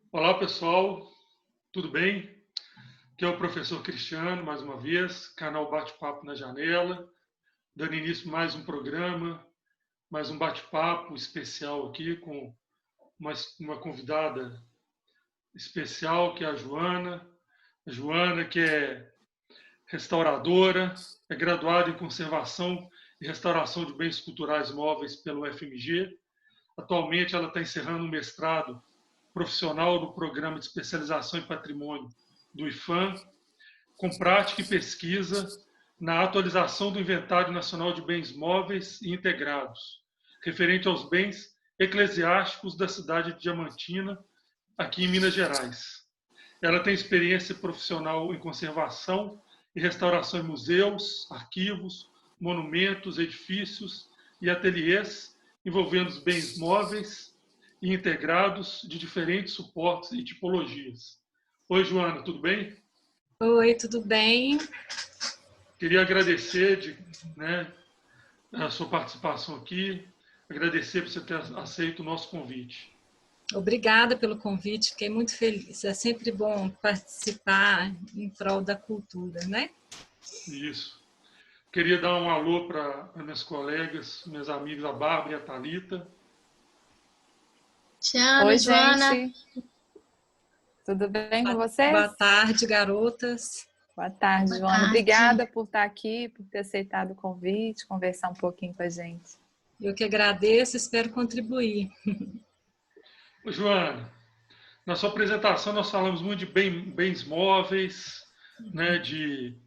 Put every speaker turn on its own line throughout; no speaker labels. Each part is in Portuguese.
Olá, pessoal, tudo bem? Aqui é o professor Cristiano, mais uma vez, canal Bate-Papo na Janela, dando início a mais um programa, mais um bate-papo especial aqui com uma convidada especial, que é a Joana. A Joana, que é restauradora, é graduada em Conservação e Restauração de Bens Culturais Móveis pelo FMG. Atualmente, ela está encerrando um mestrado profissional no Programa de Especialização em Patrimônio do IFAM, com prática e pesquisa na atualização do Inventário Nacional de Bens Móveis e Integrados, referente aos bens eclesiásticos da cidade de Diamantina, aqui em Minas Gerais. Ela tem experiência profissional em conservação e restauração em museus, arquivos, monumentos, edifícios e ateliês envolvendo os bens móveis e integrados de diferentes suportes e tipologias. Oi, Joana, tudo bem?
Oi, tudo bem?
Queria agradecer a sua participação aqui, agradecer por você ter aceito o nosso convite.
Obrigada pelo convite, fiquei muito feliz. É sempre bom participar em prol da cultura, né?
Isso. Queria dar um alô para minhas colegas, minhas amigas, a Bárbara e a Thalita.
Te amo,
Oi,
Joana.
gente. Tudo bem com vocês?
Boa tarde, garotas.
Boa tarde,
Boa
Joana.
tarde.
Obrigada por estar aqui, por ter aceitado o convite, conversar um pouquinho com a gente.
Eu que agradeço, espero contribuir.
Ô, Joana, na sua apresentação nós falamos muito de bens móveis, né, de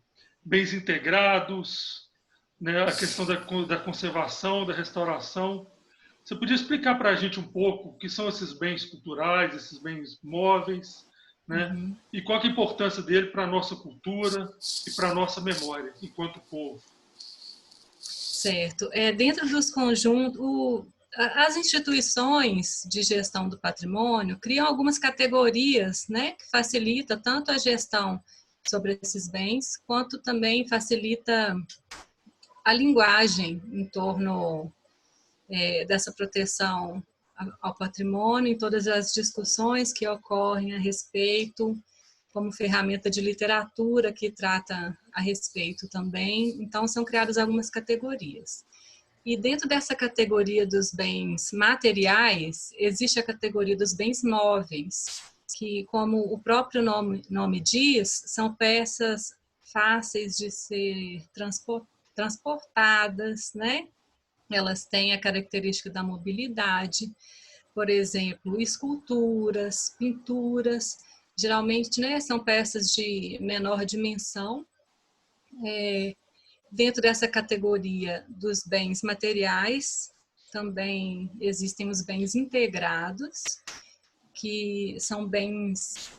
bens integrados, né, a questão da conservação, da restauração. Você podia explicar para a gente um pouco o que são esses bens culturais, esses bens móveis, né? E qual é a importância dele para a nossa cultura e para a nossa memória enquanto povo?
Certo. Dentro dos conjuntos, as instituições de gestão do patrimônio criam algumas categorias, né, que facilita tanto a gestão sobre esses bens, quanto também facilita a linguagem em torno dessa proteção ao patrimônio, em todas as discussões que ocorrem a respeito, como ferramenta de literatura que trata a respeito também. Então, são criadas algumas categorias. E dentro dessa categoria dos bens materiais, existe a categoria dos bens móveis, que, como o próprio nome diz, são peças fáceis de ser transportadas, né? Elas têm a característica da mobilidade, por exemplo, esculturas, pinturas, geralmente, né, são peças de menor dimensão. Dentro dessa categoria dos bens materiais, também existem os bens integrados, que são bens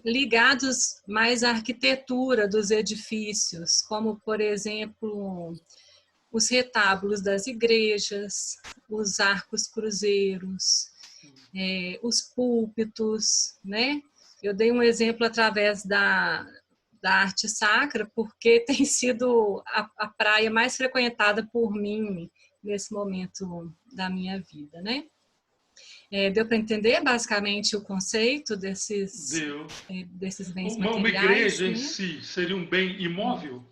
ligados mais à arquitetura dos edifícios, como, por exemplo, os retábulos das igrejas, os arcos cruzeiros, os púlpitos, né? Eu dei um exemplo através da arte sacra, porque tem sido a praia mais frequentada por mim nesse momento da minha vida, né? Deu para entender basicamente o conceito desses bens materiais?
Uma igreja,
né?
em si seria um bem imóvel?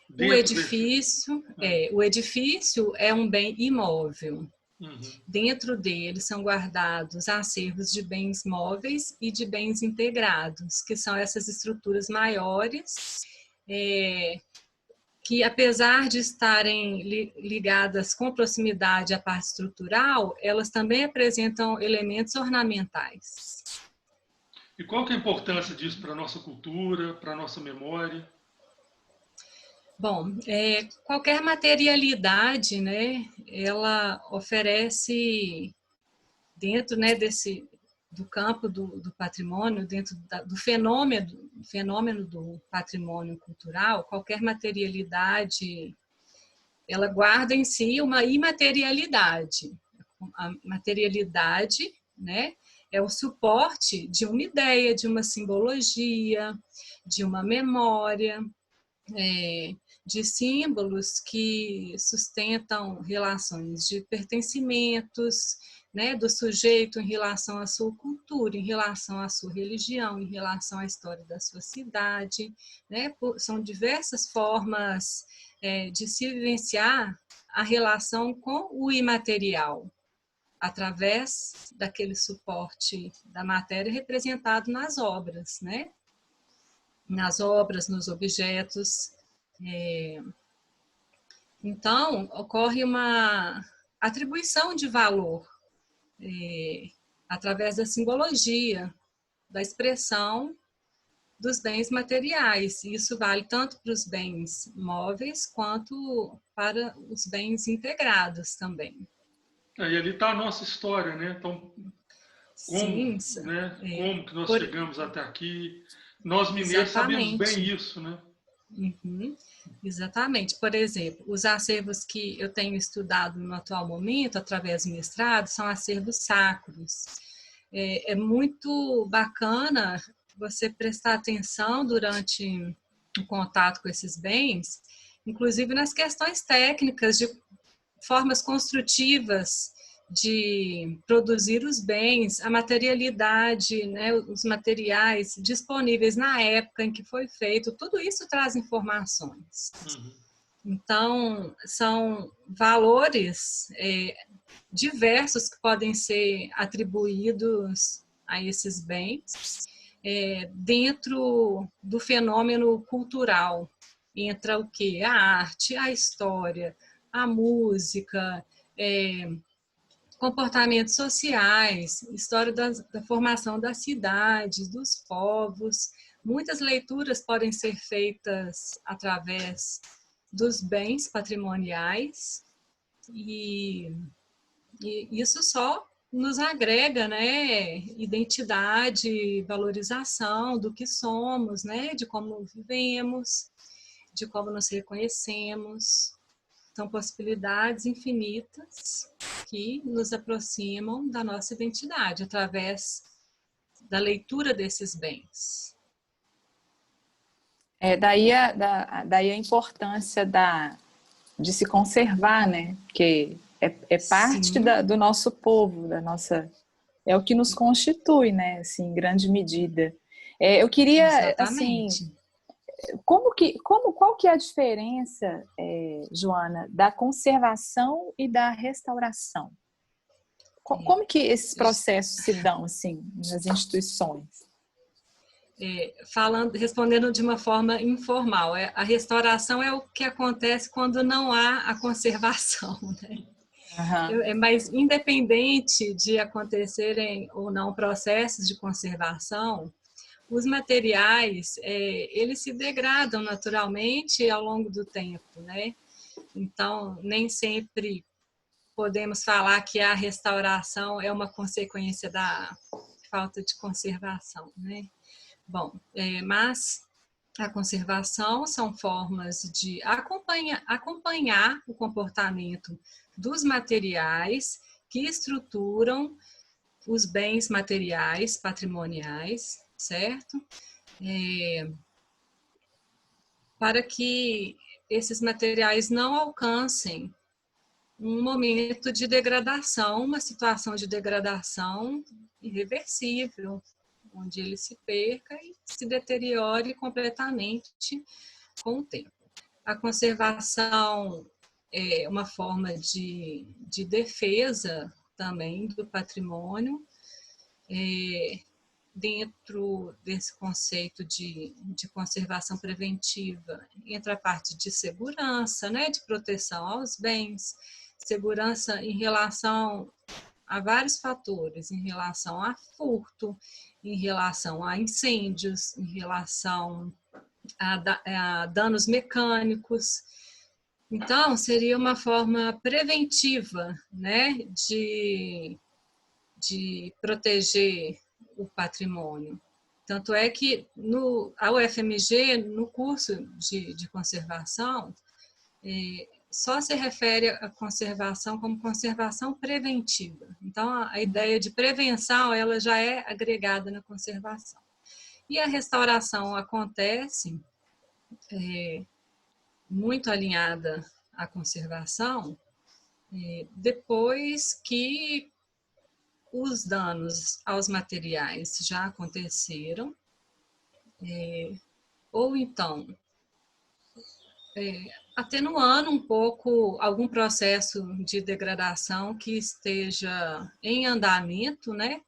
O edifício é um bem imóvel. Dentro dele são guardados acervos de bens móveis e de bens integrados, que são essas estruturas maiores, que, apesar de estarem ligadas com proximidade à parte estrutural, elas também apresentam elementos ornamentais.
E qual que é a importância disso para a nossa cultura, para a nossa memória?
Bom, qualquer materialidade, né, ela oferece, dentro, né, do campo do patrimônio, dentro do fenômeno do patrimônio cultural, qualquer materialidade, ela guarda em si uma imaterialidade. A materialidade, né, é o suporte de uma ideia, de uma simbologia, de uma memória, de símbolos que sustentam relações de pertencimentos, né, do sujeito em relação à sua cultura, em relação à sua religião, em relação à história da sua cidade, né? São diversas formas de se vivenciar a relação com o imaterial, através daquele suporte da matéria representado nas obras, né? Nas obras, nos objetos. Então, ocorre uma atribuição de valor através da simbologia, da expressão dos bens materiais. Isso vale tanto para os bens móveis quanto para os bens integrados também.
E ali está a nossa história, né? Então,
Sim,
como que nós chegamos até aqui? Nós mineiros sabemos bem isso, né?
Uhum, exatamente. Por exemplo, os acervos que eu tenho estudado no atual momento, através do mestrado, são acervos sacros. É muito bacana você prestar atenção durante o contato com esses bens, inclusive nas questões técnicas, de formas construtivas de produzir os bens, a materialidade, né, os materiais disponíveis na época em que foi feito, tudo isso traz informações. Então, são valores diversos que podem ser atribuídos a esses bens dentro do fenômeno cultural. Entra o quê? A arte, a história, a música, comportamentos sociais, história da formação das cidades, dos povos. Muitas leituras podem ser feitas através dos bens patrimoniais e isso só nos agrega, né, identidade, valorização do que somos, né, de como vivemos, de como nos reconhecemos. São possibilidades infinitas que nos aproximam da nossa identidade através da leitura desses bens.
Daí a importância de se conservar, né? Porque é parte do nosso povo, é o que nos constitui, né? Assim, em grande medida. Eu queria,
Exatamente.
assim, qual que é a diferença, Joana, da conservação e da restauração? Como que esses processos se dão, assim, nas instituições?
Respondendo de uma forma informal, a restauração é o que acontece quando não há a conservação, né? Mas independente de acontecerem ou não processos de conservação, os materiais, eles se degradam naturalmente ao longo do tempo, né? Então, nem sempre podemos falar que a restauração é uma consequência da falta de conservação, né? Bom, mas a conservação são formas de acompanhar o comportamento dos materiais que estruturam os bens materiais patrimoniais, certo? Para que esses materiais não alcancem um momento de degradação, uma situação de degradação irreversível, onde ele se perca e se deteriore completamente com o tempo. A conservação é uma forma de defesa também do patrimônio, dentro desse conceito de conservação preventiva, entra a parte de segurança, né, de proteção aos bens, segurança em relação a vários fatores, em relação a furto, em relação a incêndios, em relação a danos mecânicos. Então, seria uma forma preventiva, né, de proteger o patrimônio. Tanto é que a UFMG, no curso de conservação, só se refere à conservação como conservação preventiva. Então, a ideia de prevenção, ela já é agregada na conservação. E a restauração acontece muito alinhada à conservação depois que os danos aos materiais já aconteceram, ou então atenuando um pouco algum processo de degradação que esteja em andamento, né,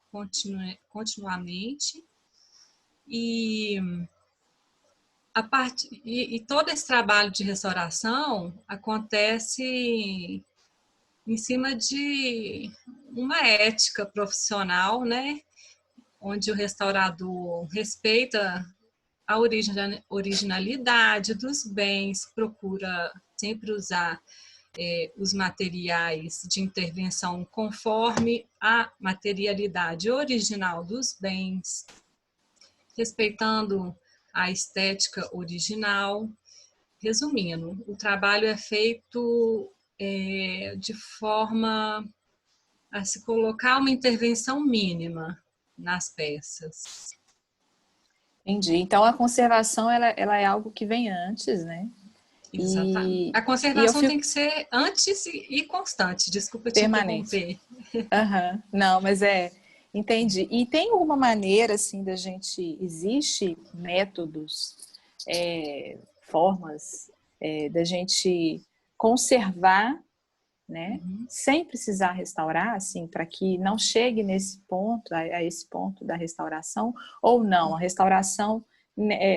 continuamente, e todo esse trabalho de restauração acontece em cima de uma ética profissional, né, onde o restaurador respeita a originalidade dos bens, procura sempre usar os materiais de intervenção conforme a materialidade original dos bens, respeitando a estética original. Resumindo, o trabalho é feito de forma a se colocar uma intervenção mínima nas peças.
Entendi. Então, a conservação ela é algo que vem antes, né?
Exatamente. A conservação tem que ser antes e constante. Desculpa te interromper.
Uhum. Não, mas entendi. E tem alguma maneira, assim, da gente... Existe métodos, formas da gente conservar, né? Sem precisar restaurar, assim, para que não chegue nesse ponto, a esse ponto da restauração, ou não? A restauração,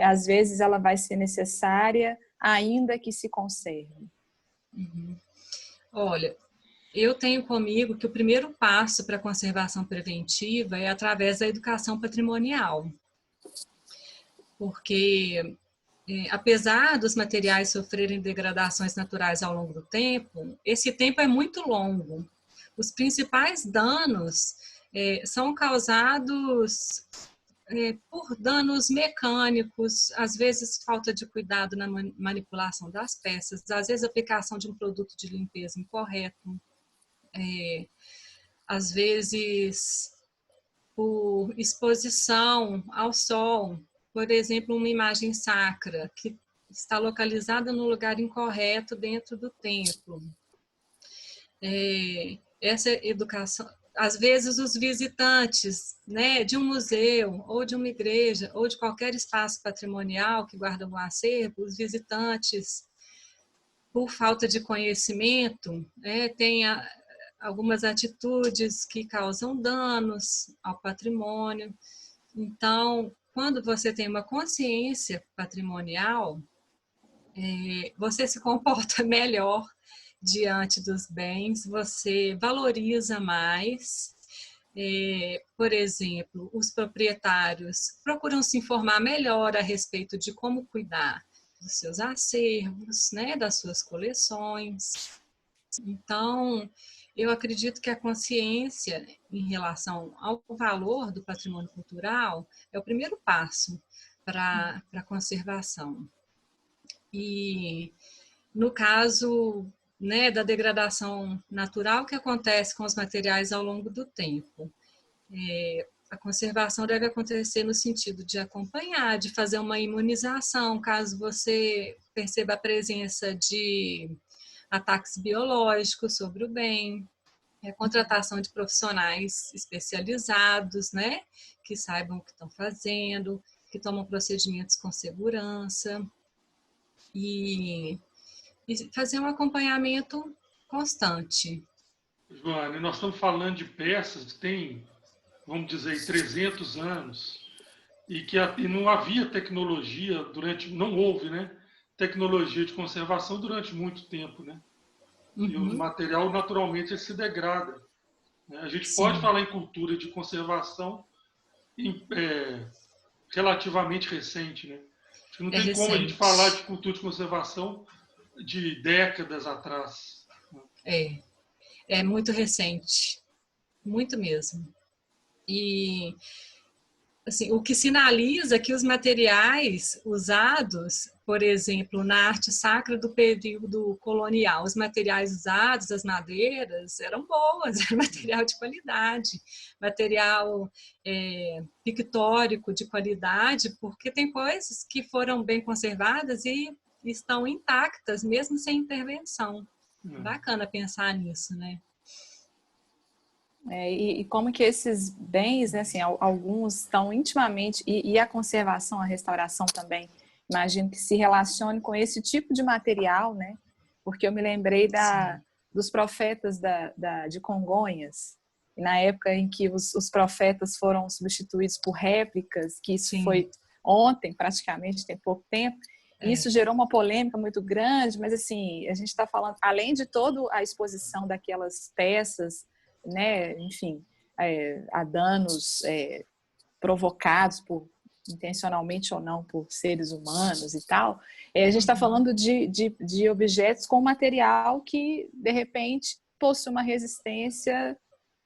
às vezes, ela vai ser necessária, ainda que se conserve.
Olha, eu tenho comigo que o primeiro passo para a conservação preventiva é através da educação patrimonial. Porque, apesar dos materiais sofrerem degradações naturais ao longo do tempo, esse tempo é muito longo. Os principais danos são causados por danos mecânicos, às vezes falta de cuidado na manipulação das peças, às vezes aplicação de um produto de limpeza incorreto, às vezes por exposição ao sol, por exemplo, uma imagem sacra que está localizada no lugar incorreto dentro do templo. Essa educação, às vezes os visitantes, né, de um museu, ou de uma igreja, ou de qualquer espaço patrimonial que guarda um acervo, os visitantes, por falta de conhecimento, têm algumas atitudes que causam danos ao patrimônio. Então, quando você tem uma consciência patrimonial, você se comporta melhor diante dos bens, você valoriza mais. Por exemplo, os proprietários procuram se informar melhor a respeito de como cuidar dos seus acervos, né, das suas coleções. Então, eu acredito que a consciência em relação ao valor do patrimônio cultural é o primeiro passo para a conservação. E no caso, né, da degradação natural que acontece com os materiais ao longo do tempo, a conservação deve acontecer no sentido de acompanhar, de fazer uma imunização, caso você perceba a presença de ataques biológicos sobre o bem, a contratação de profissionais especializados, né, que saibam o que estão fazendo, que tomam procedimentos com segurança, e fazer um acompanhamento constante.
Joana, nós estamos falando de peças que têm, vamos dizer, 300 anos, e não havia tecnologia não houve, né, tecnologia de conservação durante muito tempo, né? E o material naturalmente se degrada, né? A gente pode falar em cultura de conservação relativamente recente, né? Acho que não tem como a gente falar de cultura de conservação de décadas atrás.
É muito recente, muito mesmo. E assim, o que sinaliza que os materiais usados, por exemplo, na arte sacra do período colonial, os materiais usados, as madeiras, eram boas, era material de qualidade, material pictórico de qualidade, porque tem coisas que foram bem conservadas e estão intactas, mesmo sem intervenção. Bacana pensar nisso, né?
E como que esses bens, né, assim, alguns estão intimamente, e a conservação, a restauração também, imagino que se relacione com esse tipo de material, né? Porque eu me lembrei dos profetas de Congonhas, na época em que os profetas foram substituídos por réplicas, que isso foi ontem, praticamente, tem pouco tempo. Isso gerou uma polêmica muito grande, mas assim, a gente está falando, além de toda a exposição daquelas peças, né, enfim, a danos provocados intencionalmente ou não por seres humanos e tal, a gente está falando de objetos com material que, de repente, possui uma resistência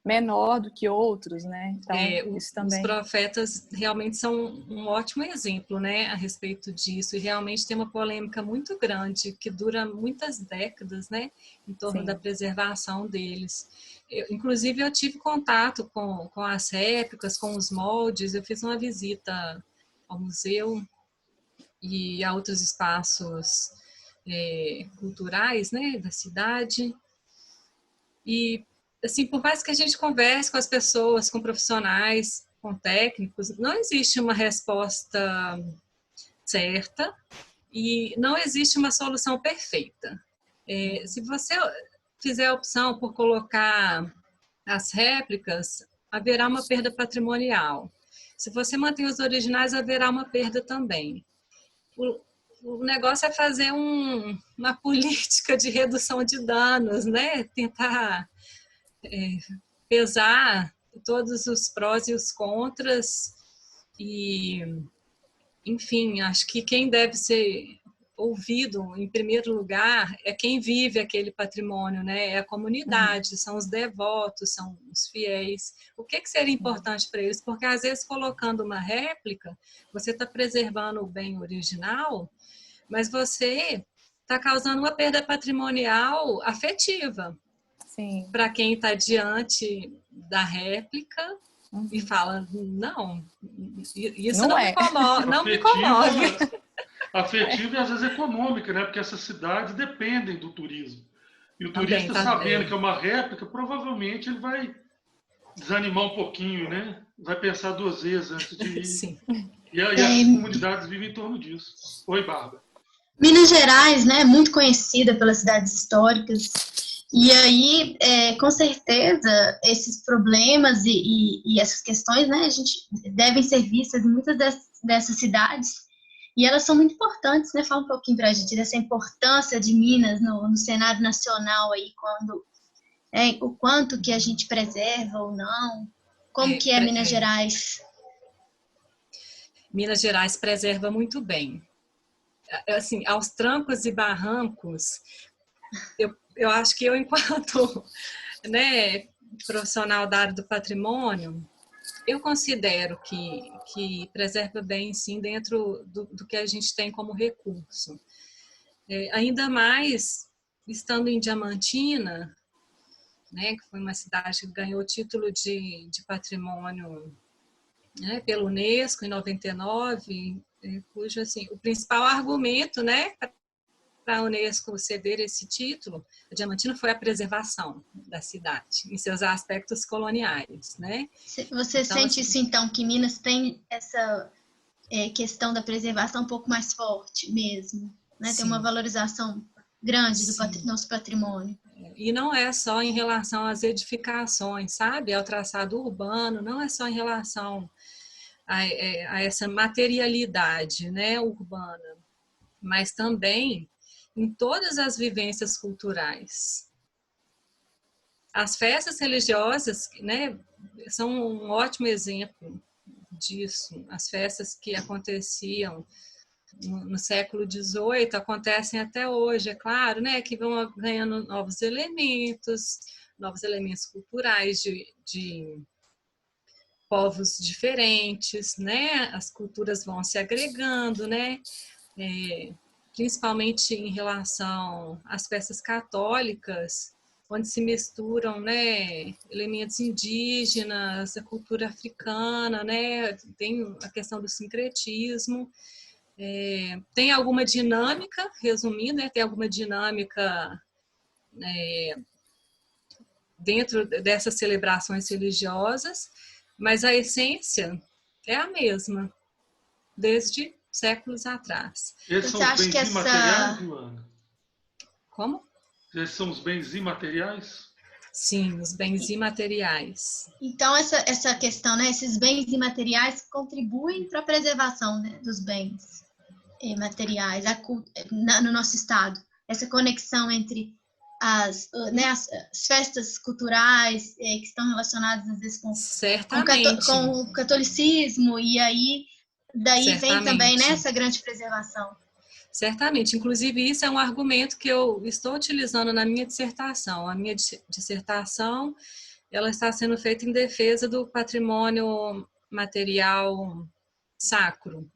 menor do que outros, né? Então, isso também...
Os profetas realmente são um ótimo exemplo, né, a respeito disso, e realmente tem uma polêmica muito grande, que dura muitas décadas, né, em torno da preservação deles. Inclusive, eu tive contato com as réplicas, com os moldes, eu fiz uma visita ao museu e a outros espaços culturais, né, da cidade, e assim, por mais que a gente converse com as pessoas, com profissionais, com técnicos, não existe uma resposta certa e não existe uma solução perfeita. Se você fizer a opção por colocar as réplicas, haverá uma perda patrimonial. Se você mantém os originais, haverá uma perda também. O negócio é fazer uma política de redução de danos, né? Tentar pesar todos os prós e os contras e, enfim, acho que quem deve ser ouvido em primeiro lugar é quem vive aquele patrimônio, né? É a comunidade, são os devotos, são os fiéis. O que seria importante para eles? Porque às vezes colocando uma réplica, você está preservando o bem original, mas você está causando uma perda patrimonial afetiva. Para quem está diante da réplica e fala, não, isso não me comove.
Afetiva e às vezes econômica, né? Porque essas cidades dependem do turismo. E o turista, sabendo que é uma réplica, provavelmente ele vai desanimar um pouquinho, né? Vai pensar duas vezes antes de ir.
Sim.
E as comunidades vivem em torno disso. Oi, Bárbara.
Minas Gerais, né, muito conhecida pelas cidades históricas. E aí, com certeza, esses problemas e essas questões, né, a gente devem ser vistas em muitas dessas cidades. E elas são muito importantes, né? Fala um pouquinho para a gente dessa importância de Minas no cenário nacional aí, o quanto que a gente preserva ou não, como que é Minas Gerais?
Minas Gerais preserva muito bem. Assim, aos trancos e barrancos, eu acho que eu, enquanto né, profissional da área do patrimônio, eu considero que preserva bem, sim, dentro do que a gente tem como recurso. Ainda mais estando em Diamantina, né, que foi uma cidade que ganhou o título de patrimônio, né, pela Unesco em 99, cujo assim, o principal argumento, né, para a Unesco ceder esse título, a Diamantina, foi a preservação da cidade, em seus aspectos coloniais, né?
Você então, sente isso, então, que Minas tem essa questão da preservação um pouco mais forte mesmo, né? Tem uma valorização grande do nosso patrimônio.
E não é só em relação às edificações, sabe? Ao traçado urbano, não é só em relação a essa materialidade, né, urbana, mas também em todas as vivências culturais. As festas religiosas, né, são um ótimo exemplo disso. As festas que aconteciam no século XVIII acontecem até hoje, é claro, né, que vão ganhando novos elementos culturais de povos diferentes, né, as culturas vão se agregando, né, principalmente em relação às festas católicas, onde se misturam, né, elementos indígenas, a cultura africana, né, tem a questão do sincretismo, tem alguma dinâmica, resumindo, né, tem alguma dinâmica dentro dessas celebrações religiosas, mas a essência é a mesma, desde séculos atrás.
Esses são
Você
os
acha
bens
que
imateriais, Joana?
Como?
Esses são os bens imateriais?
Sim, os bens imateriais.
Então, essa questão, né, esses bens imateriais contribuem para a preservação, né, dos bens materiais no nosso estado. Essa conexão entre as festas culturais que estão relacionadas, às vezes, com o catolicismo, e aí daí vem também, né, essa grande preservação.
Certamente. Inclusive, isso é um argumento que eu estou utilizando na minha dissertação. A minha dissertação, ela está sendo feita em defesa do patrimônio material sacro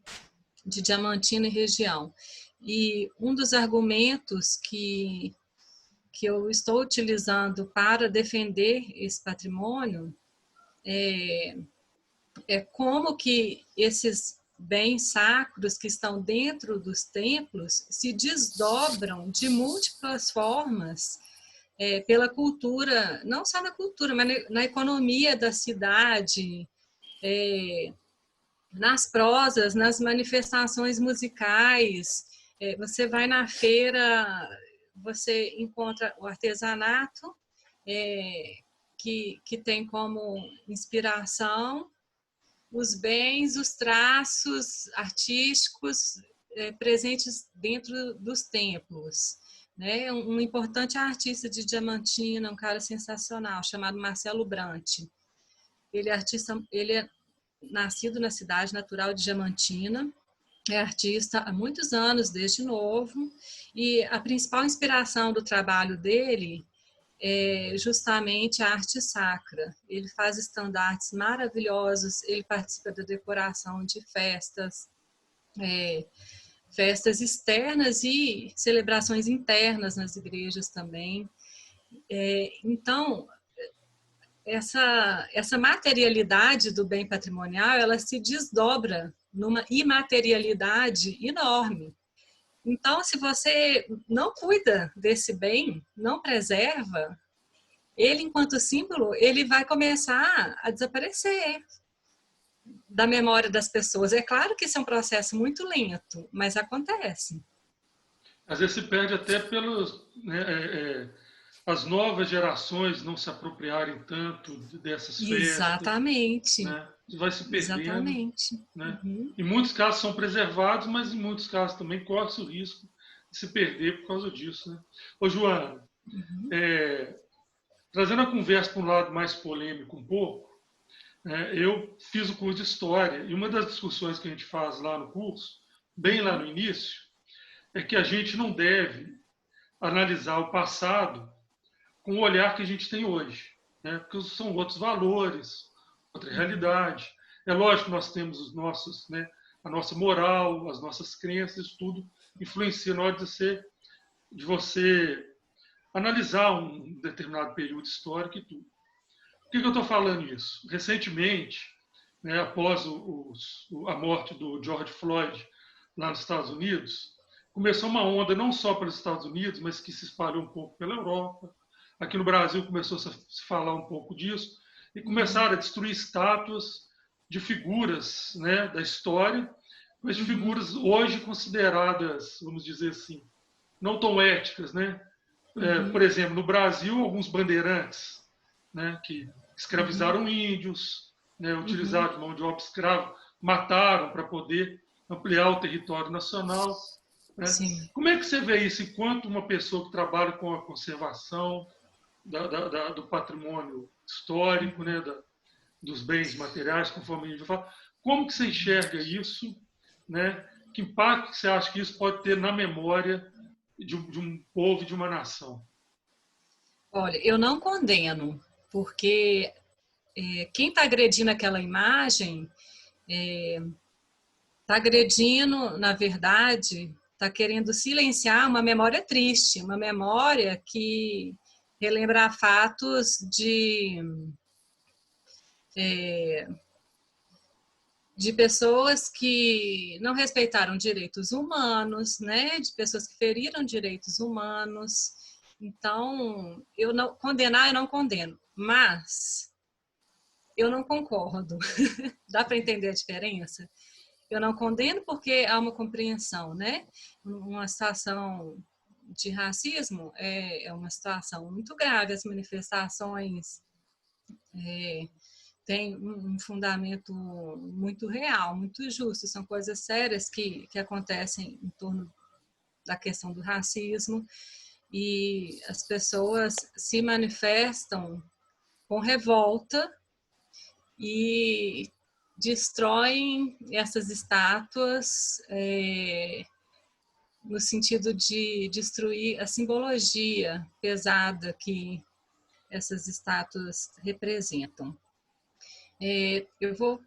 de Diamantina e região. E um dos argumentos que eu estou utilizando para defender esse patrimônio é como que esses bens sacros que estão dentro dos templos se desdobram de múltiplas formas pela cultura, não só na cultura, mas na economia da cidade, nas prosas, nas manifestações musicais. Você vai na feira, você encontra o artesanato, que tem como inspiração os bens, os traços artísticos presentes dentro dos templos. Né? Um importante artista de Diamantina, um cara sensacional, chamado Marcelo Brant. Ele é nascido na cidade natural de Diamantina, é artista há muitos anos, desde novo, e a principal inspiração do trabalho dele é justamente a arte sacra. Ele faz estandartes maravilhosos, ele participa da decoração de festas, festas externas e celebrações internas nas igrejas também. Então, essa materialidade do bem patrimonial, ela se desdobra numa imaterialidade enorme. Então, se você não cuida desse bem, não preserva, ele, enquanto símbolo, ele vai começar a desaparecer da memória das pessoas. É claro que isso é um processo muito lento, mas acontece.
Às vezes se perde até pelos... as novas gerações não se apropriarem tanto dessas festas.
Exatamente.
Né? Vai se perdendo.
Exatamente.
Né?
Uhum.
Em muitos casos são preservados, mas em muitos casos também corre-se o risco de se perder por causa disso. Né? Ô, Joana, trazendo a conversa para um lado mais polêmico um pouco, eu fiz o curso de História e uma das discussões que a gente faz lá no curso, bem lá no início, é que a gente não deve analisar o passado com o olhar que a gente tem hoje, né? Porque são outros valores, outra realidade. É lógico que nós temos os nossos, né, a nossa moral, as nossas crenças, tudo influencia na hora de você analisar um determinado período histórico e tudo. Por que eu estou falando isso? Recentemente, né, após a morte do George Floyd lá nos Estados Unidos, começou uma onda não só pelos Estados Unidos, mas que se espalhou um pouco pela Europa. Aqui no Brasil começou a se falar um pouco disso e começaram a destruir estátuas de figuras, né, da história, mas de figuras hoje consideradas, vamos dizer assim, não tão éticas, né? Por exemplo, no Brasil, alguns bandeirantes, né, que escravizaram índios, né, utilizaram mão de obra escrava, mataram para poder ampliar o território nacional. Né? Como é que você vê isso enquanto uma pessoa que trabalha com a conservação do patrimônio histórico, né, dos bens materiais, conforme a gente fala? Como que você enxerga isso? Né? Que impacto você acha que isso pode ter na memória de um povo, de uma nação?
Olha, eu não condeno, porque quem está agredindo aquela imagem está agredindo, na verdade, está querendo silenciar uma memória triste, uma memória que relembra fatos de pessoas que não respeitaram direitos humanos, né? De pessoas que feriram direitos humanos. Então, eu não condeno, mas eu não concordo. Dá para entender a diferença? Eu não condeno porque há uma compreensão, né? Uma situação de racismo é uma situação muito grave. As manifestações têm um fundamento muito real, muito justo. São coisas sérias que acontecem em torno da questão do racismo e as pessoas se manifestam com revolta e destroem essas estátuas no sentido de destruir a simbologia pesada que essas estátuas representam. Eu vou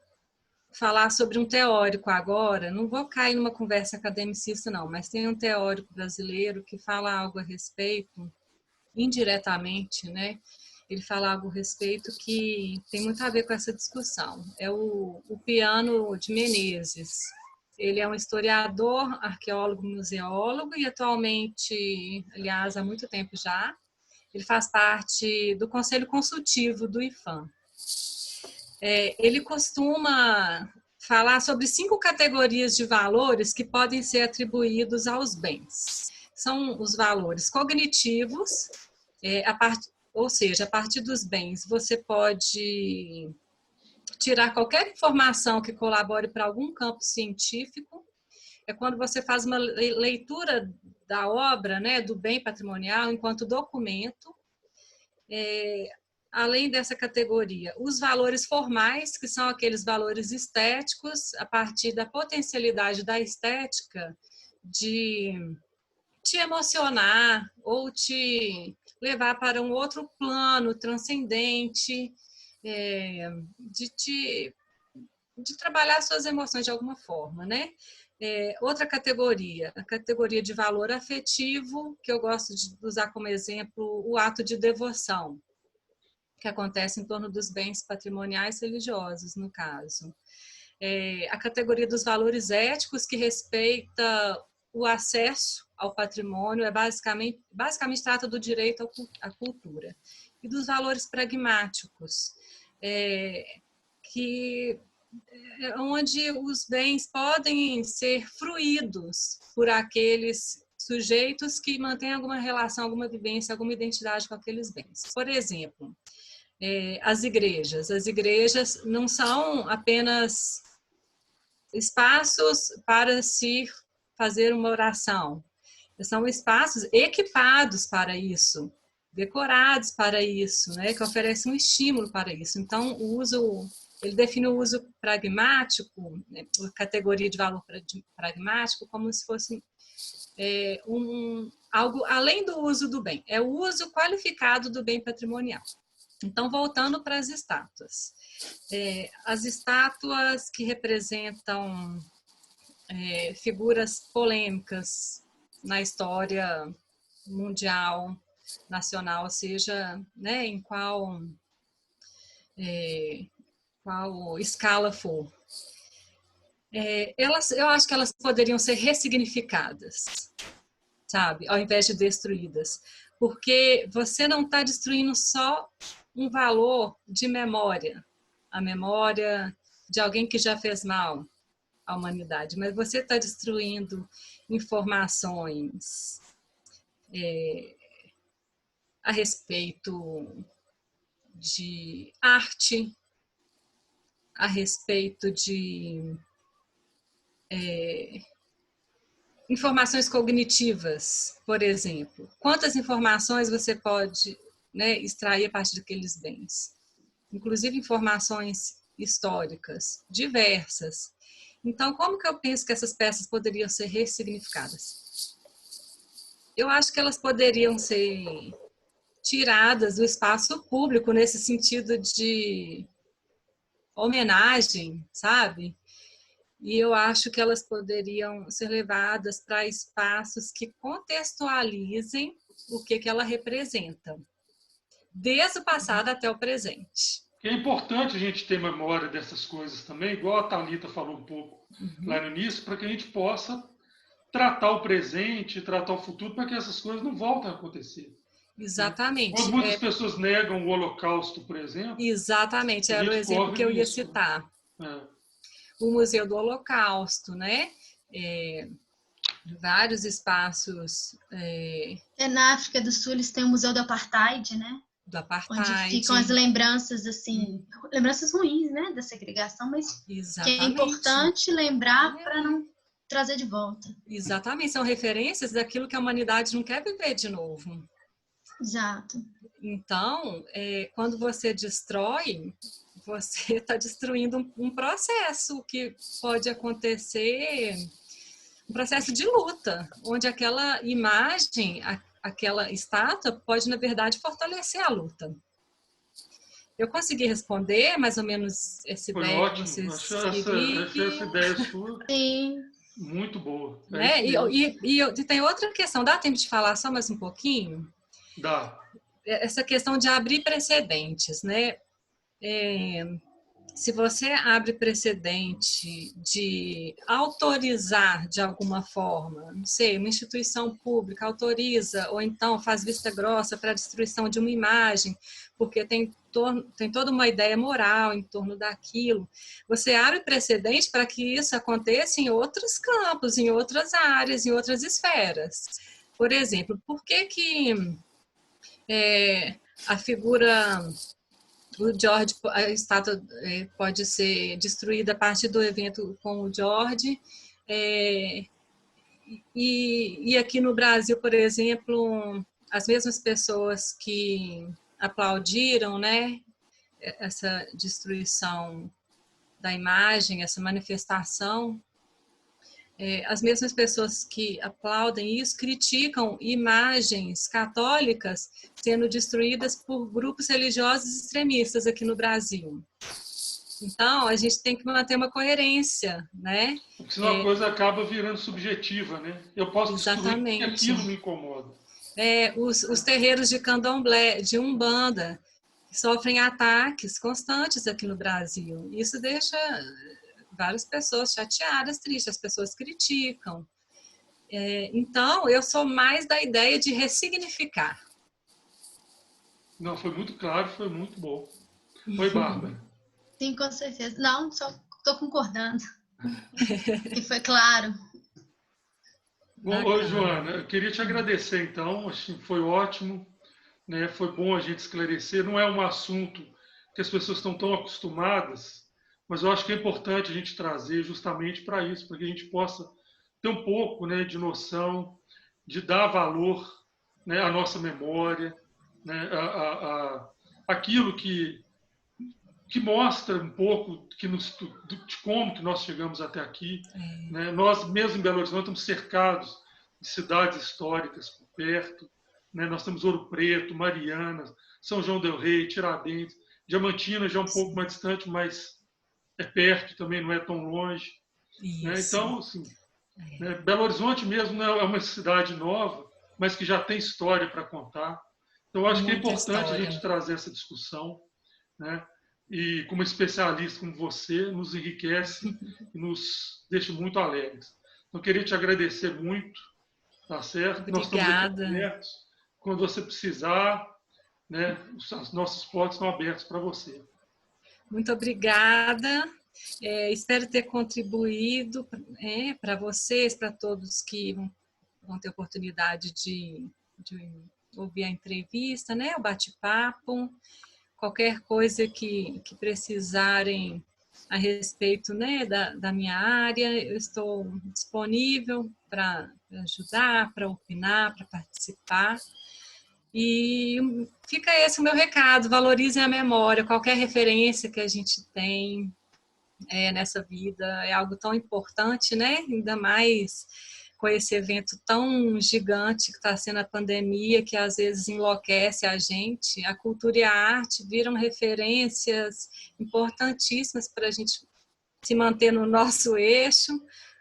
falar sobre um teórico agora, não vou cair numa conversa academicista não, mas tem um teórico brasileiro que fala algo a respeito, indiretamente, né? Ele fala algo a respeito que tem muito a ver com essa discussão. É o Piano de Menezes. Ele é um historiador, arqueólogo, museólogo e atualmente, aliás, há muito tempo já, ele faz parte do Conselho Consultivo do IPHAN. Ele costuma falar sobre 5 categorias de valores que podem ser atribuídos aos bens. São os valores cognitivos, ou seja, a partir dos bens você pode tirar qualquer informação que colabore para algum campo científico. É quando você faz uma leitura da obra, né, do bem patrimonial enquanto documento. Além dessa categoria, os valores formais, que são aqueles valores estéticos, a partir da potencialidade da estética de te emocionar ou te levar para um outro plano transcendente, de trabalhar suas emoções de alguma forma, né? Outra categoria, a categoria de valor afetivo, que eu gosto de usar como exemplo o ato de devoção, que acontece em torno dos bens patrimoniais religiosos, no caso. A categoria dos valores éticos, que respeita o acesso ao patrimônio, basicamente trata do direito à cultura. E dos valores pragmáticos, onde os bens podem ser fruídos por aqueles sujeitos que mantêm alguma relação, alguma vivência, alguma identidade com aqueles bens. Por exemplo, as igrejas não são apenas espaços para se fazer uma oração, são espaços equipados para isso, decorados para isso, né, que oferecem um estímulo para isso. Então, ele define o uso pragmático, né, a categoria de valor pragmático, como se fosse algo além do uso do bem, é o uso qualificado do bem patrimonial. Então, voltando para as estátuas. As estátuas que representam figuras polêmicas na história mundial, nacional, seja, né, em qual escala for. Eu acho que elas poderiam ser ressignificadas, sabe, ao invés de destruídas, porque você não está destruindo só um valor de memória, a memória de alguém que já fez mal à humanidade, mas você está destruindo informações a respeito de arte, a respeito de informações cognitivas, por exemplo. Quantas informações você pode, né, extrair a partir daqueles bens? Inclusive informações históricas, diversas. Então, como que eu penso que essas peças poderiam ser ressignificadas? Eu acho que elas poderiam ser tiradas do espaço público, nesse sentido de homenagem, sabe? E eu acho que elas poderiam ser levadas para espaços que contextualizem o que ela representa, desde o passado até o presente.
É importante a gente ter memória dessas coisas também, igual a Thalita falou um pouco lá no início, para que a gente possa tratar o presente, tratar o futuro, para que essas coisas não voltem a acontecer.
Exatamente.
Quando muitas pessoas negam o Holocausto, por exemplo...
Exatamente, era o exemplo que eu ia citar. O Museu do Holocausto, né? Vários espaços...
Na África do Sul, eles têm o Museu do Apartheid, né?
Do Apartheid.
Onde ficam as lembranças, assim, lembranças ruins, né? Da segregação, mas
exatamente.
Que é importante lembrar para não trazer de volta.
Exatamente, são referências daquilo que a humanidade não quer viver de novo.
Exato.
Então, quando você destrói, você está destruindo um processo que pode acontecer, um processo de luta, onde aquela imagem, aquela estátua pode, na verdade, fortalecer a luta. Eu consegui responder mais ou menos essa ideia
ótimo.
que vocês
achei essa ideia sua
Sim.
muito boa.
Né? E tem outra questão, dá tempo de falar só mais um pouquinho?
Dá.
Essa questão de abrir precedentes, né? Se você abre precedente de autorizar de alguma forma, não sei, uma instituição pública autoriza ou então faz vista grossa para a destruição de uma imagem, porque tem toda uma ideia moral em torno daquilo, você abre precedente para que isso aconteça em outros campos, em outras áreas, em outras esferas. Por exemplo, por que a figura... O George, a estátua pode ser destruída a partir do evento com o George. E aqui no Brasil, por exemplo, as mesmas pessoas que aplaudiram, né, essa destruição da imagem, essa manifestação, as mesmas pessoas que aplaudem isso criticam imagens católicas sendo destruídas por grupos religiosos extremistas aqui no Brasil. Então, a gente tem que manter uma coerência, né?
Porque senão a coisa acaba virando subjetiva, né? Eu posso destruir porque aquilo me incomoda.
Os terreiros de candomblé, de umbanda, sofrem ataques constantes aqui no Brasil. Isso deixa várias pessoas chateadas, tristes, as pessoas criticam. Então, eu sou mais da ideia de ressignificar.
Não, foi muito claro, foi muito bom. Foi, Bárbara?
Sim, com certeza. Não, só estou concordando. E foi claro.
Bom, Joana, eu queria te agradecer, então. Acho que foi ótimo, né? Foi bom a gente esclarecer. Não é um assunto que as pessoas estão tão acostumadas, mas eu acho que é importante a gente trazer justamente para isso, para que a gente possa ter um pouco, né, de noção, de dar valor, né, à nossa memória, né, aquilo que mostra um pouco de como que nós chegamos até aqui. Né? Nós, mesmo em Belo Horizonte, estamos cercados de cidades históricas por perto. Né? Nós temos Ouro Preto, Mariana, São João del Rei, Tiradentes, Diamantina já é um pouco mais distante, mas é perto também, não é tão longe. Né? Então, assim, né? Belo Horizonte mesmo não é uma cidade nova, mas que já tem história para contar. Então, eu acho que é importante a gente trazer essa discussão, né? E como especialista como você, nos enriquece e nos deixa muito alegres. Então, eu queria te agradecer muito, tá certo?
Obrigada.
Nós estamos aqui abertos. Quando você precisar, né, as nossas portas estão abertas para você.
Muito obrigada. Espero ter contribuído para vocês, para todos que vão ter oportunidade de ouvir a entrevista, né, o bate-papo. Qualquer coisa que precisarem a respeito, né, da minha área, eu estou disponível para ajudar, para opinar, para participar. E fica esse o meu recado, valorizem a memória, qualquer referência que a gente tem nessa vida é algo tão importante, né? Ainda mais com esse evento tão gigante que está sendo a pandemia, que às vezes enlouquece a gente. A cultura e a arte viram referências importantíssimas para a gente se manter no nosso eixo,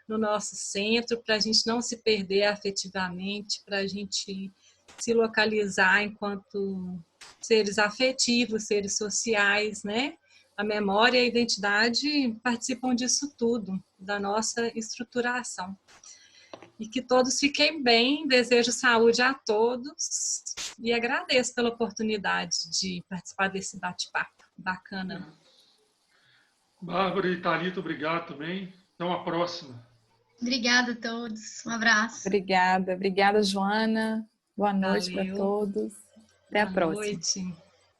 no nosso centro, para a gente não se perder afetivamente, para a gente se localizar enquanto seres afetivos, seres sociais, né? A memória e a identidade participam disso tudo, da nossa estruturação. E que todos fiquem bem. Desejo saúde a todos. E agradeço pela oportunidade de participar desse bate-papo. Bacana.
Bárbara e Thalita, obrigado também. Até uma próxima.
Obrigada a todos. Um abraço.
Obrigada, Joana. Boa noite para
Valeu.
todos. Até a próxima.
Boa noite.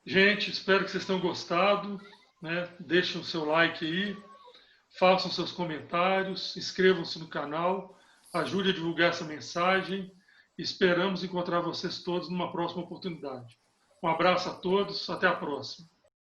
Gente, espero que vocês tenham gostado, né? Deixem o seu like aí, façam seus comentários, inscrevam-se no canal, ajude a divulgar essa mensagem. Esperamos encontrar vocês todos numa próxima oportunidade. Um abraço a todos, até a próxima.